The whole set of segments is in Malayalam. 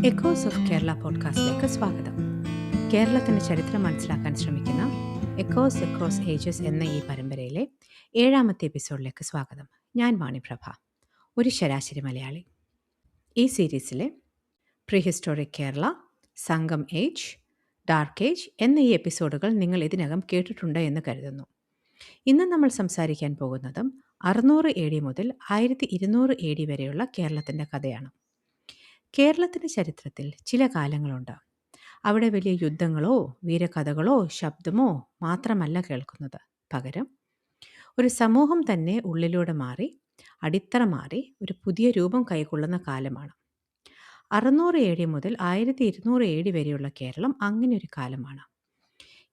എക്കോസ് ഓഫ് കേരള പോഡ്കാസ്റ്റിലേക്ക് സ്വാഗതം. കേരളത്തിൻ്റെ ചരിത്രം മനസ്സിലാക്കാൻ ശ്രമിക്കുന്ന എക്കോസ് അക്രോസ് ഏജസ് എന്ന ഈ പരമ്പരയിലെ 7ാമത്തെ എപ്പിസോഡിലേക്ക് സ്വാഗതം. ഞാൻ വാണിപ്രഭ, ഒരു ശരാശരി മലയാളി. ഈ സീരീസിലെ പ്രീഹിസ്റ്റോറിക് കേരള, സംഗം ഏജ്, ഡാർക്ക് ഏജ് എന്ന ഈ എപ്പിസോഡുകൾ നിങ്ങൾ ഇതിനകം കേട്ടിട്ടുണ്ട് എന്ന് കരുതുന്നു. ഇന്ന് നമ്മൾ സംസാരിക്കാൻ പോകുന്നതും 600 AD മുതൽ 1200 AD വരെയുള്ള കേരളത്തിൻ്റെ കഥയാണ്. കേരളത്തിൻ്റെ ചരിത്രത്തിൽ ചില കാലങ്ങളുണ്ട്. അവിടെ വലിയ യുദ്ധങ്ങളോ വീരകഥകളോ ശബ്ദമോ മാത്രമല്ല കേൾക്കുന്നത്. പകരം ഒരു സമൂഹം തന്നെ ഉള്ളിലൂടെ മാറി, അടിത്തറ മാറി ഒരു പുതിയ രൂപം കൈക്കൊള്ളുന്ന കാലമാണ്. 600 AD മുതൽ 1200 AD വരെയുള്ള കേരളം അങ്ങനെ ഒരു കാലമാണ്.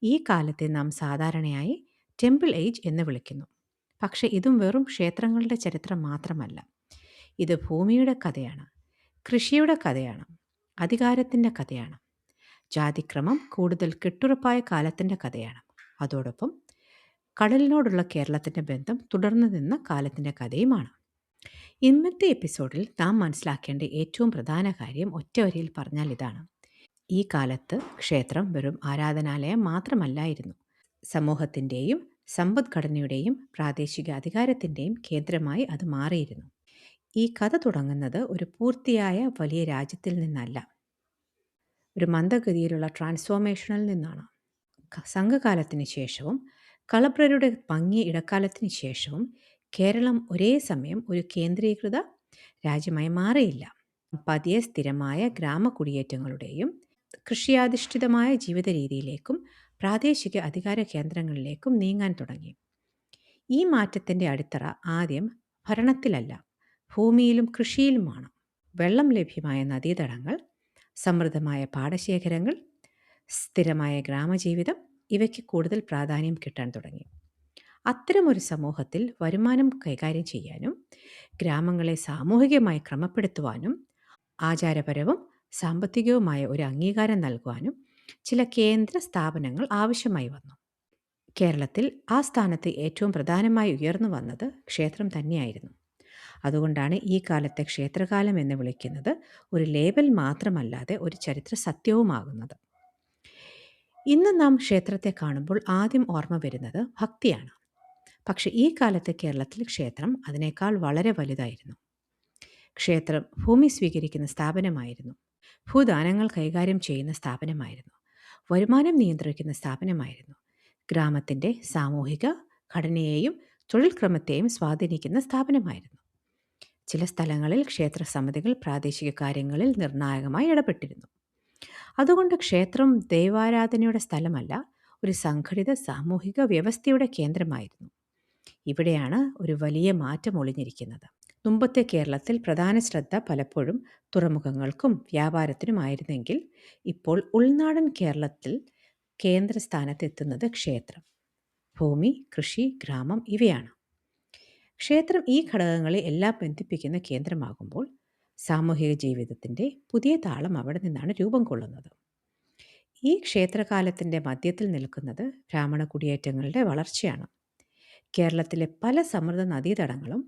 ഈ കാലത്തെ നാം സാധാരണയായി ടെമ്പിൾ ഏജ് എന്ന് വിളിക്കുന്നു. പക്ഷെ ഇതും വെറും ക്ഷേത്രങ്ങളുടെ ചരിത്രം മാത്രമല്ല. ഇത് ഭൂമിയുടെ കഥയാണ്, കൃഷിയുടെ കഥയാണ്, അധികാരത്തിൻ്റെ കഥയാണ്, ജാതിക്രമം കൂടുതൽ കെട്ടുറപ്പായ കാലത്തിൻ്റെ കഥയാണ്. അതോടൊപ്പം കടലിനോടുള്ള കേരളത്തിൻ്റെ ബന്ധം തുടർന്നു നിന്ന കാലത്തിൻ്റെ കഥയുമാണ്. ഇന്നത്തെ എപ്പിസോഡിൽ നാം മനസ്സിലാക്കേണ്ട ഏറ്റവും പ്രധാന കാര്യം ഒറ്റവരിയിൽ പറഞ്ഞാൽ ഇതാണ്: ഈ കാലത്ത് ക്ഷേത്രം വെറും ആരാധനാലയം മാത്രമല്ലായിരുന്നു. സമൂഹത്തിൻ്റെയും സമ്പദ്ഘടനയുടെയും പ്രാദേശിക അധികാരത്തിൻ്റെയും കേന്ദ്രമായി അത് മാറിയിരുന്നു. ഈ കഥ തുടങ്ങുന്നത് ഒരു പൂർത്തിയായ വലിയ രാജ്യത്തിൽ നിന്നല്ല, ഒരു മന്ദഗതിയിലുള്ള ട്രാൻസ്ഫോർമേഷനിൽ നിന്നാണ്. സംഘകാലത്തിന് ശേഷവും കളഭ്രരുടെ ഭംഗിയ ഇടക്കാലത്തിന് ശേഷവും കേരളം ഒരേ സമയം ഒരു കേന്ദ്രീകൃത രാജ്യമായി മാറിയില്ല. പതിയെ സ്ഥിരമായ ഗ്രാമകുടിയേറ്റങ്ങളുടെയും കൃഷിയാധിഷ്ഠിതമായ ജീവിത രീതിയിലേക്കും പ്രാദേശിക അധികാര കേന്ദ്രങ്ങളിലേക്കും നീങ്ങാൻ തുടങ്ങി. ഈ മാറ്റത്തിൻ്റെ അടിത്തറ ആദ്യം ഭരണത്തിലല്ല, ഭൂമിയിലും കൃഷിയിലുമാണ്. വെള്ളം ലഭ്യമായ നദീതടങ്ങൾ, സമൃദ്ധമായ പാടശേഖരങ്ങൾ, സ്ഥിരമായ ഗ്രാമജീവിതം ഇവയ്ക്ക് കൂടുതൽ പ്രാധാന്യം കിട്ടാൻ തുടങ്ങി. അത്തരമൊരു സമൂഹത്തിൽ വരുമാനം കൈകാര്യം ചെയ്യാനും ഗ്രാമങ്ങളെ സാമൂഹികമായി ക്രമപ്പെടുത്തുവാനും ആചാരപരവും സാമ്പത്തികവുമായ ഒരു അംഗീകാരം നൽകുവാനും ചില കേന്ദ്ര സ്ഥാപനങ്ങൾ ആവശ്യമായി വന്നു. കേരളത്തിൽ ആ സ്ഥാനത്ത് ഏറ്റവും പ്രധാനമായി ഉയർന്നു വന്നത് ക്ഷേത്രം തന്നെയായിരുന്നു. അതുകൊണ്ടാണ് ഈ കാലത്തെ ക്ഷേത്രകാലം എന്ന് വിളിക്കുന്നത് ഒരു ലേബൽ മാത്രമല്ലാതെ ഒരു ചരിത്ര സത്യവുമാകുന്നത്. ഇന്ന് നാം ക്ഷേത്രത്തെ കാണുമ്പോൾ ആദ്യം ഓർമ്മ വരുന്നത് ഭക്തിയാണ്. പക്ഷെ ഈ കാലത്തെ കേരളത്തിൽ ക്ഷേത്രം അതിനേക്കാൾ വളരെ വലുതായിരുന്നു. ക്ഷേത്രം ഭൂമി സ്വീകരിക്കുന്ന സ്ഥാപനമായിരുന്നു, ഭൂദാനങ്ങൾ കൈകാര്യം ചെയ്യുന്ന സ്ഥാപനമായിരുന്നു, വരുമാനം നിയന്ത്രിക്കുന്ന സ്ഥാപനമായിരുന്നു, ഗ്രാമത്തിൻ്റെ സാമൂഹിക ഘടനയെയും തൊഴിൽ ക്രമത്തെയും സ്വാധീനിക്കുന്ന സ്ഥാപനമായിരുന്നു. ചില സ്ഥലങ്ങളിൽ ക്ഷേത്ര സമിതികൾ പ്രാദേശിക കാര്യങ്ങളിൽ നിർണായകമായി ഇടപെട്ടിരുന്നു. അതുകൊണ്ട് ക്ഷേത്രം ദൈവാരാധനയുടെ സ്ഥലമല്ല, ഒരു സംഘടിത സാമൂഹിക വ്യവസ്ഥയുടെ കേന്ദ്രമായിരുന്നു. ഇവിടെയാണ് ഒരു വലിയ മാറ്റം ഒളിഞ്ഞിരിക്കുന്നത്. മുമ്പത്തെ കേരളത്തിൽ പ്രധാന ശ്രദ്ധ പലപ്പോഴും തുറമുഖങ്ങൾക്കും വ്യാപാരത്തിനുമായിരുന്നെങ്കിൽ ഇപ്പോൾ ഉൾനാടൻ കേരളത്തിൽ കേന്ദ്രസ്ഥാനത്തെത്തുന്നത് ക്ഷേത്രം, ഭൂമി, കൃഷി, ഗ്രാമം ഇവയാണ്. ക്ഷേത്രം ഈ ഘടകങ്ങളെ എല്ലാം ബന്ധിപ്പിക്കുന്ന കേന്ദ്രമാകുമ്പോൾ സാമൂഹിക ജീവിതത്തിൻ്റെ പുതിയ താളം അവിടെ നിന്നാണ് രൂപം കൊള്ളുന്നത്. ഈ ക്ഷേത്രകാലത്തിൻ്റെ മധ്യത്തിൽ നിൽക്കുന്നത് ബ്രാഹ്മണ കുടിയേറ്റങ്ങളുടെ വളർച്ചയാണ്. കേരളത്തിലെ പല സമൃദ്ധ നദീതടങ്ങളും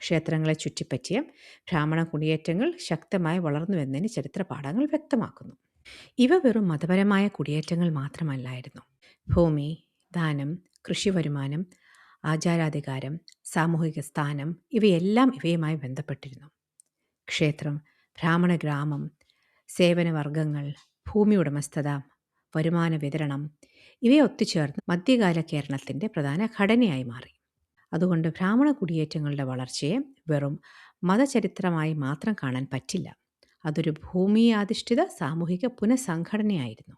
ക്ഷേത്രങ്ങളെ ചുറ്റിപ്പറ്റിയ ബ്രാഹ്മണ കുടിയേറ്റങ്ങൾ ശക്തമായി വളർന്നുവെന്നതിന് ചരിത്രപാഠങ്ങൾ വ്യക്തമാക്കുന്നു. ഇവ വെറും മതപരമായ കുടിയേറ്റങ്ങൾ മാത്രമല്ലായിരുന്നു. ഭൂമി, ദാനം, കൃഷി വരുമാനം, ആചാരാധികാരം, സാമൂഹിക സ്ഥാനം ഇവയെല്ലാം ഇവയുമായി ബന്ധപ്പെട്ടിരുന്നു. ക്ഷേത്രം, ബ്രാഹ്മണ ഗ്രാമം, സേവനവർഗങ്ങൾ, ഭൂമി ഉടമസ്ഥത, വരുമാന വിതരണം ഇവയെ ഒത്തുചേർന്ന് മധ്യകാല കേരളത്തിൻ്റെ പ്രധാന ഘടനയായി മാറി. അതുകൊണ്ട് ബ്രാഹ്മണ കുടിയേറ്റങ്ങളുടെ വളർച്ചയെ വെറും മതചരിത്രമായി മാത്രം കാണാൻ പറ്റില്ല. അതൊരു ഭൂമിയാധിഷ്ഠിത സാമൂഹിക പുനഃസംഘടനയായിരുന്നു.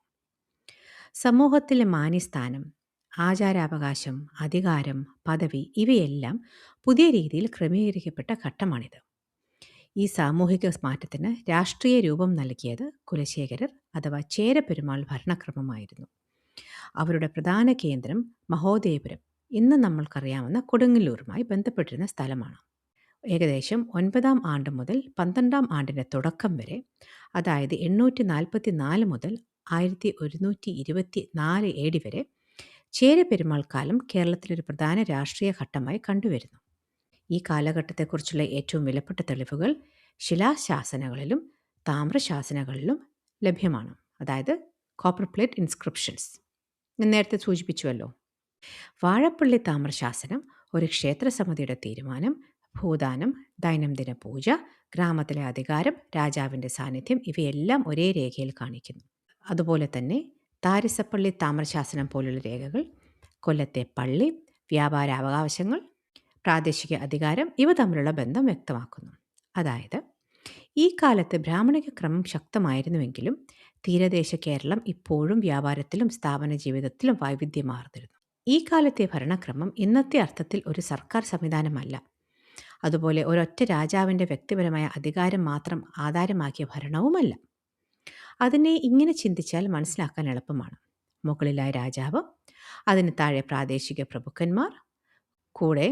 സമൂഹത്തിലെ മാന്യസ്ഥാനം, ആചാരാവകാശം, അധികാരം, പദവി ഇവയെല്ലാം പുതിയ രീതിയിൽ ക്രമീകരിക്കപ്പെട്ട ഘട്ടമാണിത്. ഈ സാമൂഹിക മാറ്റത്തിന് രാഷ്ട്രീയ രൂപം നൽകിയത് കുലശേഖരർ അഥവാ ചേരപ്പെരുമാൾ ഭരണക്രമമായിരുന്നു. അവരുടെ പ്രധാന കേന്ദ്രം മഹോദയപുരം, ഇന്ന് നമ്മൾക്കറിയാവുന്ന കൊടുങ്ങല്ലൂരുമായി ബന്ധപ്പെട്ടിരുന്ന സ്ഥലമാണ്. ഏകദേശം 9ാം ആണ്ട് മുതൽ 12ാം ആണ്ടിൻ്റെ തുടക്കം വരെ, അതായത് 844 മുതൽ 1124 AD വരെ ചേരപ്പെരുമാൾ കാലം കേരളത്തിലൊരു പ്രധാന രാഷ്ട്രീയ ഘട്ടമായി കണ്ടുവരുന്നു. ഈ കാലഘട്ടത്തെക്കുറിച്ചുള്ള ഏറ്റവും വിലപ്പെട്ട തെളിവുകൾ ശിലാശാസനങ്ങളിലും താമ്രശാസനകളിലും ലഭ്യമാണ്. അതായത് കോപ്പർ പ്ലേറ്റ് ഇൻസ്ക്രിപ്ഷൻസ്. ഞാൻ നേരത്തെ സൂചിപ്പിച്ചുവല്ലോ. വാഴപ്പള്ളി താമ്രശാസനം ഒരു ക്ഷേത്രസമിതിയുടെ തീരുമാനം, ഭൂദാനം, ദൈനംദിന പൂജ, ഗ്രാമത്തിലെ അധികാരം, രാജാവിൻ്റെ സാന്നിധ്യം ഇവയെല്ലാം ഒരേ രേഖയിൽ കാണിക്കുന്നു. അതുപോലെ തന്നെ താരിസപ്പള്ളി താമ്രശാസനം പോലുള്ള രേഖകൾ കൊല്ലത്തെ പള്ളി, വ്യാപാര അവകാശങ്ങൾ, പ്രാദേശിക അധികാരം ഇവ തമ്മിലുള്ള ബന്ധം വ്യക്തമാക്കുന്നു. അതായത് ഈ കാലത്ത് ബ്രാഹ്മണിക ക്രമം ശക്തമായിരുന്നുവെങ്കിലും തീരദേശ കേരളം ഇപ്പോഴും വ്യാപാരത്തിലും സ്ഥാപന ജീവിതത്തിലും വൈവിധ്യമാർന്നിരുന്നു. ഈ കാലത്തെ ഭരണക്രമം ഇന്നത്തെ അർത്ഥത്തിൽ ഒരു സർക്കാർ സംവിധാനമല്ല. അതുപോലെ ഒരൊറ്റ രാജാവിൻ്റെ വ്യക്തിപരമായ അധികാരം മാത്രം ആധാരമാക്കിയ ഭരണവുമല്ല. അതിനെ ഇങ്ങനെ ചിന്തിച്ചാൽ മനസ്സിലാക്കാൻ എളുപ്പമാണ്. മുകളിലായ രാജാവ്, അതിന് താഴെ പ്രാദേശിക പ്രഭുക്കന്മാർ, കൂടെ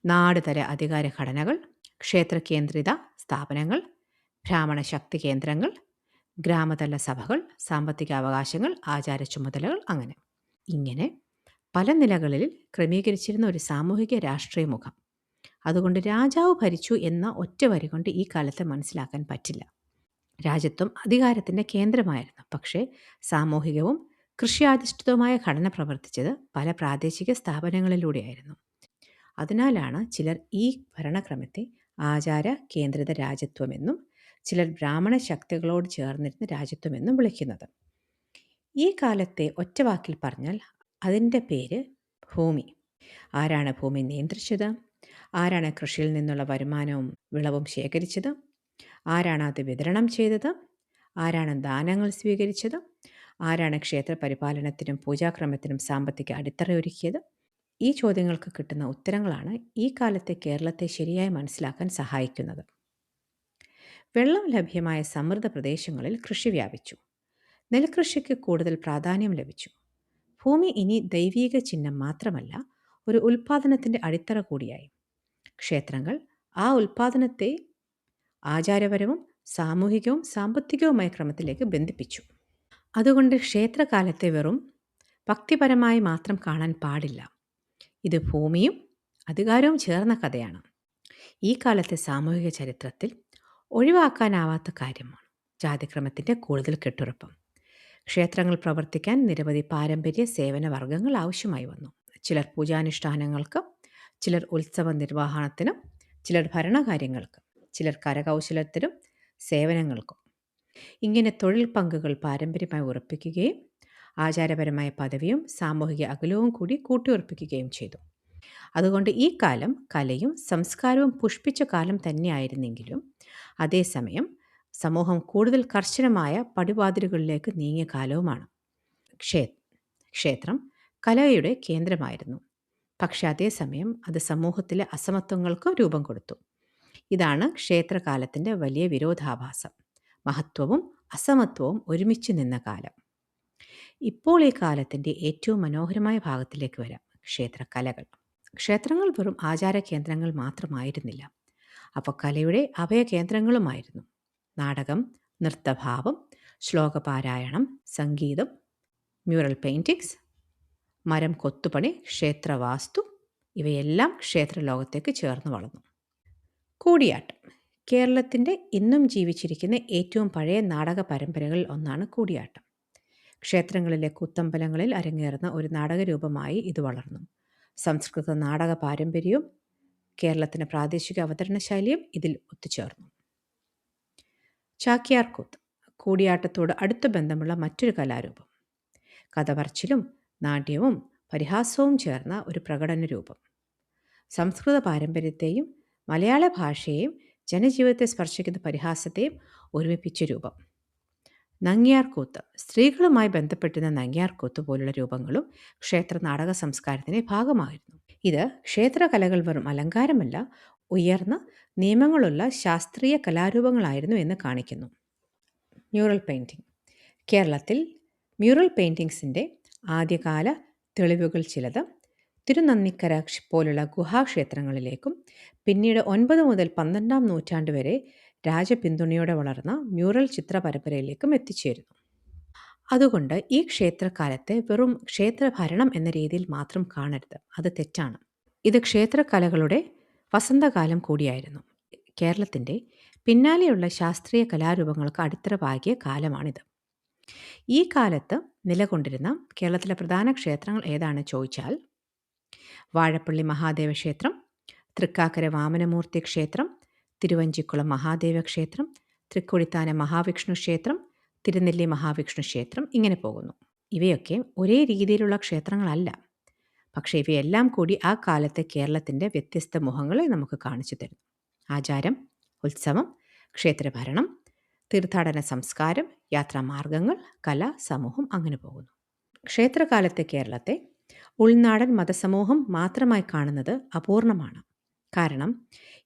നാടുതല അധികാര ഘടനകൾ, ക്ഷേത്ര കേന്ദ്രിത സ്ഥാപനങ്ങൾ, ബ്രാഹ്മണ ശക്തി കേന്ദ്രങ്ങൾ, ഗ്രാമതല സഭകൾ, സാമ്പത്തിക അവകാശങ്ങൾ, ആചാര ചുമതലകൾ, ഇങ്ങനെ പല നിലകളിൽ ക്രമീകരിച്ചിരുന്ന ഒരു സാമൂഹിക രാഷ്ട്രീയ മുഖം. അതുകൊണ്ട് രാജാവ് ഭരിച്ചു എന്ന ഒറ്റ വരി കൊണ്ട് ഈ കാലത്തെ മനസ്സിലാക്കാൻ പറ്റില്ല. രാജ്യത്വം അധികാരത്തിൻ്റെ കേന്ദ്രമായിരുന്നു. പക്ഷേ സാമൂഹികവും കൃഷിയാധിഷ്ഠിതവുമായ ഘടന പ്രവർത്തിച്ചത് പല പ്രാദേശിക സ്ഥാപനങ്ങളിലൂടെയായിരുന്നു. അതിനാലാണ് ചിലർ ഈ ഭരണക്രമത്തെ ആചാര കേന്ദ്രിത രാജ്യത്വമെന്നും ചിലർ ബ്രാഹ്മണ ശക്തികളോട് ചേർന്നിരുന്ന രാജ്യത്വമെന്നും വിളിക്കുന്നത്. ഈ കാലത്തെ ഒറ്റ വാക്കിൽ പറഞ്ഞാൽ അതിൻ്റെ പേര് ഭൂമി. ആരാണ് ഭൂമി നിയന്ത്രിച്ചത്? ആരാണ് കൃഷിയിൽ നിന്നുള്ള വരുമാനവും വിളവും ശേഖരിച്ചത്? ആരാണ് അത് വിതരണം ചെയ്തത്? ആരാണ് ദാനങ്ങൾ സ്വീകരിച്ചത്? ആരാണ് ക്ഷേത്ര പരിപാലനത്തിനും പൂജാക്രമത്തിനും സാമ്പത്തിക അടിത്തറയൊരുക്കിയത്? ഈ ചോദ്യങ്ങൾക്ക് കിട്ടുന്ന ഉത്തരങ്ങളാണ് ഈ കാലത്തെ കേരളത്തെ ശരിയായി മനസ്സിലാക്കാൻ സഹായിക്കുന്നത്. വെള്ളം ലഭ്യമായ സമൃദ്ധ പ്രദേശങ്ങളിൽ കൃഷി വ്യാപിച്ചു. നെൽകൃഷിക്ക് കൂടുതൽ പ്രാധാന്യം ലഭിച്ചു. ഭൂമി ഇനി ദൈവീക ചിഹ്നം മാത്രമല്ല, ഒരു ഉൽപ്പാദനത്തിൻ്റെ അടിത്തറ കൂടിയായി. ക്ഷേത്രങ്ങൾ ആ ഉൽപ്പാദനത്തെ ആചാരപരവും സാമൂഹികവും സാമ്പത്തികവുമായ ക്രമത്തിലേക്ക് ബന്ധിപ്പിച്ചു. അതുകൊണ്ട് ക്ഷേത്രകാലത്തെ വെറും ഭക്തിപരമായി മാത്രം കാണാൻ പാടില്ല. ഇത് ഭൂമിയും അധികാരവും ചേർന്ന കഥയാണ്. ഈ കാലത്തെ സാമൂഹിക ചരിത്രത്തിൽ ഒഴിവാക്കാനാവാത്ത കാര്യമാണ് ജാതിക്രമത്തിൻ്റെ കൂടുതൽ കെട്ടുറപ്പം. ക്ഷേത്രങ്ങൾ പ്രവർത്തിക്കാൻ നിരവധി പാരമ്പര്യ സേവന വർഗ്ഗങ്ങൾ ആവശ്യമായി വന്നു. ചിലർ പൂജാനുഷ്ഠാനങ്ങൾക്ക്, ചിലർ ഉത്സവ നിർവഹണത്തിനും, ചിലർ ഭരണകാര്യങ്ങൾക്ക്, ചിലർ കരകൗശലത്തിനും സേവനങ്ങൾക്കും. ഇങ്ങനെ തൊഴിൽ പങ്കുകൾ പാരമ്പര്യമായി ഉറപ്പിക്കുകയും ആചാരപരമായ പദവിയും സാമൂഹിക അകലവും കൂടി കൂട്ടിയുറപ്പിക്കുകയും ചെയ്തു. അതുകൊണ്ട് ഈ കാലം കലയും സംസ്കാരവും പുഷ്പിച്ച കാലം തന്നെയായിരുന്നെങ്കിലും അതേസമയം സമൂഹം കൂടുതൽ കർശനമായ പടിവാതിലുകളിലേക്ക് നീങ്ങിയ കാലവുമാണ്. ക്ഷേത്രം കലയുടെ കേന്ദ്രമായിരുന്നു. പക്ഷെ അതേസമയം അത് സമൂഹത്തിലെ അസമത്വങ്ങൾക്ക് രൂപം കൊടുത്തു. ഇതാണ് ക്ഷേത്രകാലത്തിൻ്റെ വലിയ വിരോധാഭാസം. മഹത്വവും അസമത്വവും ഒരുമിച്ച് നിന്ന കാലം. ഇപ്പോൾ ഈ കാലത്തിൻ്റെ ഏറ്റവും മനോഹരമായ ഭാഗത്തിലേക്ക് വരാം. ക്ഷേത്രകലകൾ. ക്ഷേത്രങ്ങൾ വെറും ആചാര കേന്ദ്രങ്ങൾ മാത്രമായിരുന്നില്ല. അവ കലയുടെ അഭയകേന്ദ്രങ്ങളുമായിരുന്നു. നാടകം, നൃത്തഭാവം, ശ്ലോകപാരായണം, സംഗീതം, മ്യൂറൽ പെയിൻറ്റിങ്സ്, മരം കൊത്തുപണി, ക്ഷേത്രവാസ്തു ഇവയെല്ലാം ക്ഷേത്രലോകത്തേക്ക് ചേർന്ന് വളർന്നു. കൂടിയാട്ടം. കേരളത്തിൻ്റെ ഇന്നും ജീവിച്ചിരിക്കുന്ന ഏറ്റവും പഴയ നാടക പരമ്പരകളിൽ ഒന്നാണ് കൂടിയാട്ടം. ക്ഷേത്രങ്ങളിലെ കൂത്തമ്പലങ്ങളിൽ അരങ്ങേറുന്ന ഒരു നാടകരൂപമായി ഇത് വളർന്നു. സംസ്കൃത നാടക പാരമ്പര്യവും കേരളത്തിൻ്റെ പ്രാദേശിക അവതരണ ശൈലിയും ഇതിൽ ഒത്തുചേർന്നു. ചാക്യാർകൂത്ത് കൂടിയാട്ടത്തോട് അടുത്ത ബന്ധമുള്ള മറ്റൊരു കലാരൂപം. കഥ പറച്ചിലും നാട്യവും പരിഹാസവും ചേർന്ന ഒരു പ്രകടന രൂപം. സംസ്കൃത പാരമ്പര്യത്തെയും മലയാള ഭാഷയെയും ജനജീവിതത്തെ സ്പർശിക്കുന്ന പരിഹാസത്തെയും ഒരുമിപ്പിച്ച രൂപം. നങ്ങ്യാർകൂത്ത്. സ്ത്രീകളുമായി ബന്ധപ്പെട്ടിരുന്ന നങ്ങ്യാർകൂത്ത് പോലുള്ള രൂപങ്ങളും ക്ഷേത്ര നാടക സംസ്കാരത്തിൻ്റെ ഭാഗമായിരുന്നു. ഇത് ക്ഷേത്രകലകൾ വെറും അലങ്കാരമല്ല, ഉയർന്ന നിയമങ്ങളുള്ള ശാസ്ത്രീയ കലാരൂപങ്ങളായിരുന്നു എന്ന് കാണിക്കുന്നു. Mural painting. കേരളത്തിൽ മ്യൂറൽ പെയിൻറ്റിങ്സിൻ്റെ ആദ്യകാല തെളിവുകൾ ചിലത് തിരുനന്ദിക്കര പോലുള്ള ഗുഹാക്ഷേത്രങ്ങളിലേക്കും പിന്നീട് 9 മുതൽ 12 നൂറ്റാണ്ട് വരെ രാജപിന്തുണയോടെ വളർന്ന മ്യൂറൽ ചിത്ര പരമ്പരയിലേക്കും എത്തിച്ചേരുന്നു. അതുകൊണ്ട് ഈ ക്ഷേത്രകാലത്തെ വെറും ക്ഷേത്രഭരണം എന്ന രീതിയിൽ മാത്രം കാണരുത്. അത് തെറ്റാണ്. ഇത് ക്ഷേത്രകലകളുടെ വസന്തകാലം കൂടിയായിരുന്നു. കേരളത്തിൻ്റെ പിന്നാലെയുള്ള ശാസ്ത്രീയ കലാരൂപങ്ങൾക്ക് അടിത്തറ പാകിയ കാലമാണിത്. ഈ കാലത്ത് നിലകൊണ്ടിരുന്ന കേരളത്തിലെ പ്രധാന ക്ഷേത്രങ്ങൾ ഏതാണെന്ന് ചോദിച്ചാൽ വാഴപ്പള്ളി മഹാദേവ ക്ഷേത്രം, തൃക്കാക്കര വാമനമൂർത്തി ക്ഷേത്രം, തിരുവഞ്ചിക്കുളം മഹാദേവ ക്ഷേത്രം, തൃക്കൊടിത്താനം മഹാവിഷ്ണു ക്ഷേത്രം, തിരുനെല്ലി മഹാവിഷ്ണു ക്ഷേത്രം, ഇങ്ങനെ പോകുന്നു. ഇവയൊക്കെ ഒരേ രീതിയിലുള്ള ക്ഷേത്രങ്ങളല്ല. പക്ഷേ ഇവയെല്ലാം കൂടി ആ കാലത്തെ കേരളത്തിൻ്റെ വ്യത്യസ്ത മുഖങ്ങളെ നമുക്ക് കാണിച്ചു തരുന്നു. ആചാരം, ഉത്സവം, ക്ഷേത്രഭരണം, തീർത്ഥാടന സംസ്കാരം, യാത്രാമാർഗങ്ങൾ, കല, സമൂഹം, അങ്ങനെ പോകുന്നു. ക്ഷേത്രകാലത്തെ കേരളത്തെ ഉൾനാടൻ മതസമൂഹം മാത്രമായി കാണുന്നത് അപൂർണമാണ്. കാരണം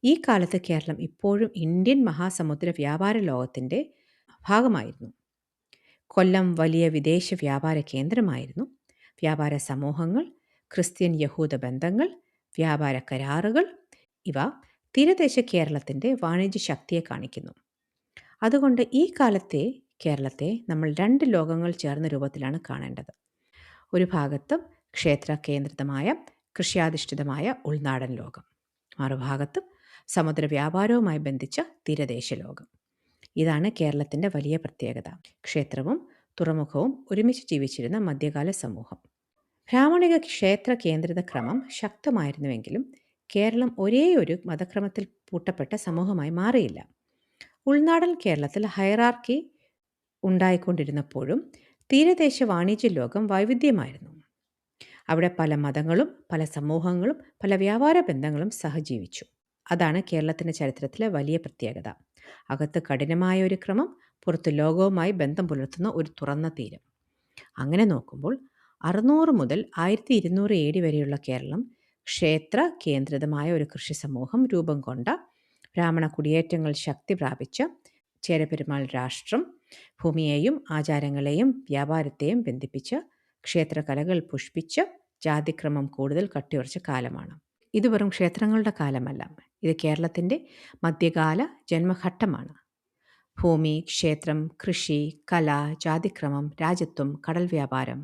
ഈ കാലത്ത് കേരളം ഇപ്പോഴും ഇന്ത്യൻ മഹാസമുദ്ര വ്യാപാര ലോകത്തിൻ്റെ ഭാഗമായിരുന്നു. കൊല്ലം വലിയ വിദേശ വ്യാപാര കേന്ദ്രമായിരുന്നു. വ്യാപാര സമൂഹങ്ങൾ, ക്രിസ്ത്യൻ യഹൂദ ബന്ധങ്ങൾ, വ്യാപാര കരാറുകൾ, ഇവ തീരദേശ കേരളത്തിൻ്റെ വാണിജ്യ ശക്തിയെ കാണിക്കുന്നു. അതുകൊണ്ട് ഈ കാലത്തെ കേരളത്തെ നമ്മൾ രണ്ട് ലോകങ്ങൾ ചേർന്ന രൂപത്തിലാണ് കാണേണ്ടത്. ഒരു ഭാഗത്ത് ക്ഷേത്ര കേന്ദ്രിതമായ കൃഷിയാധിഷ്ഠിതമായ ഉൾനാടൻ ലോകം, മറുഭാഗത്ത് സമുദ്ര വ്യാപാരവുമായി ബന്ധിച്ച തീരദേശ ലോകം. ഇതാണ് കേരളത്തിൻ്റെ വലിയ പ്രത്യേകത. ക്ഷേത്രവും തുറമുഖവും ഒരുമിച്ച് ജീവിച്ചിരുന്ന മധ്യകാല സമൂഹം. ബ്രാഹ്മണിക ക്ഷേത്ര കേന്ദ്രിത ക്രമം ശക്തമായിരുന്നുവെങ്കിലും കേരളം ഒരേ ഒരു മതക്രമത്തിൽ പൂട്ടപ്പെട്ട സമൂഹമായി മാറിയില്ല. ഉൾനാടൻ കേരളത്തിൽ ഹൈറാർക്കി ഉണ്ടായിക്കൊണ്ടിരുന്നപ്പോഴും തീരദേശ വാണിജ്യ ലോകം വൈവിധ്യമായിരുന്നു. അവിടെ പല മതങ്ങളും പല സമൂഹങ്ങളും പല വ്യാപാര ബന്ധങ്ങളും സഹജീവിച്ചു. അതാണ് കേരളത്തിൻ്റെ ചരിത്രത്തിലെ വലിയ പ്രത്യേകത. അകത്ത് കഠിനമായ ഒരു ക്രമം, പുറത്ത് ലോകവുമായി ബന്ധം പുലർത്തുന്ന ഒരു തുറന്ന തീരം. അങ്ങനെ നോക്കുമ്പോൾ 600 മുതൽ 1200 AD വരെയുള്ള കേരളം ക്ഷേത്ര കേന്ദ്രിതമായ ഒരു കൃഷി സമൂഹം രൂപം കൊണ്ട, ബ്രാഹ്മണ കുടിയേറ്റങ്ങൾ ശക്തി പ്രാപിച്ച, ചേരപെരുമാൾ രാഷ്ട്രം ഭൂമിയെയും ആചാരങ്ങളെയും വ്യാപാരത്തെയും ബന്ധിപ്പിച്ച, ക്ഷേത്രകലകൾ പുഷ്പിച്ച, ജാതിക്രമം കൂടുതൽ കട്ടിയുറച്ച കാലമാണ്. ഇത് വെറും ക്ഷേത്രങ്ങളുടെ കാലമല്ല, ഇത് കേരളത്തിൻ്റെ മധ്യകാല ജന്മഘട്ടമാണ്. ഭൂമി, ക്ഷേത്രം, കൃഷി, കല, ജാതിക്രമം, രാജ്യത്വം, കടൽ വ്യാപാരം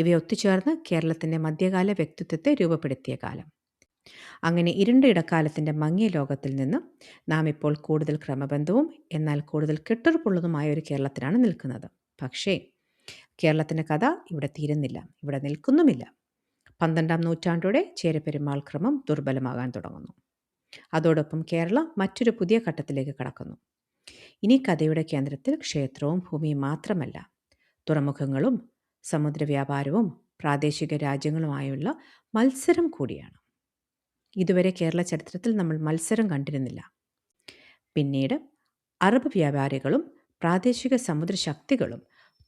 ഇവയൊത്തുചേർന്ന് കേരളത്തിൻ്റെ മധ്യകാല വ്യക്തിത്വത്തെ രൂപപ്പെടുത്തിയ കാലം. അങ്ങനെ ഇരുണ്ട ഇടക്കാലത്തിൻ്റെ മങ്ങിയ ലോകത്തിൽ നിന്ന് നാം ഇപ്പോൾ കൂടുതൽ ക്രമബന്ധവും എന്നാൽ കൂടുതൽ കെട്ടുറപ്പുള്ളതുമായ ഒരു കേരളത്തിലാണ് നിൽക്കുന്നത്. പക്ഷേ കേരളത്തിൻ്റെ കഥ ഇവിടെ തീരുന്നില്ല, ഇവിടെ നിൽക്കുന്നുമില്ല. 12ാം നൂറ്റാണ്ടോടെ ചേരപെരുമാൾ ക്രമം ദുർബലമാകാൻ തുടങ്ങുന്നു. അതോടൊപ്പം കേരളം മറ്റൊരു പുതിയ ഘട്ടത്തിലേക്ക് കടക്കുന്നു. ഇനി കഥയുടെ കേന്ദ്രത്തിൽ ക്ഷേത്രവും ഭൂമിയും മാത്രമല്ല, തുറമുഖങ്ങളും സമുദ്ര വ്യാപാരവും പ്രാദേശിക രാജ്യങ്ങളുമായുള്ള മത്സരം കൂടിയാണ്. ഇതുവരെ കേരള ചരിത്രത്തിൽ നമ്മൾ മത്സരം കണ്ടിരുന്നില്ല. പിന്നീട് അറബ് വ്യാപാരികളും പ്രാദേശിക സമുദ്ര ശക്തികളും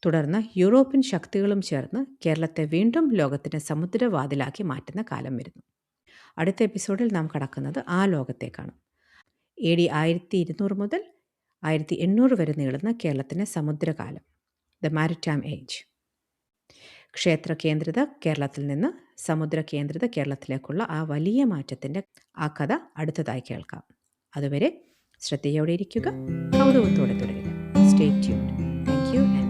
തുടർന്ന് യൂറോപ്യൻ ശക്തികളും ചേർന്ന് കേരളത്തെ വീണ്ടും ലോകത്തിൻ്റെ സമുദ്രവാതിലാക്കി മാറ്റുന്ന കാലം വരുന്നു. അടുത്ത എപ്പിസോഡിൽ നാം കടക്കുന്നത് ആ ലോകത്തേക്കാണ്. AD 1200 മുതൽ 1800 വരെ നീളുന്ന കേരളത്തിൻ്റെ സമുദ്രകാലം, ദ മാരിടൈം ഏജ്. ക്ഷേത്ര കേന്ദ്രിത കേരളത്തിൽ നിന്ന് സമുദ്ര കേന്ദ്രിത കേരളത്തിലേക്കുള്ള ആ വലിയ മാറ്റത്തിൻ്റെ ആ കഥ അടുത്തതായി കേൾക്കാം. അതുവരെ ശ്രദ്ധയോടെ ഇരിക്കുക, കൗതുകത്തോടെ തുടരുക. Stay tuned. Thank you.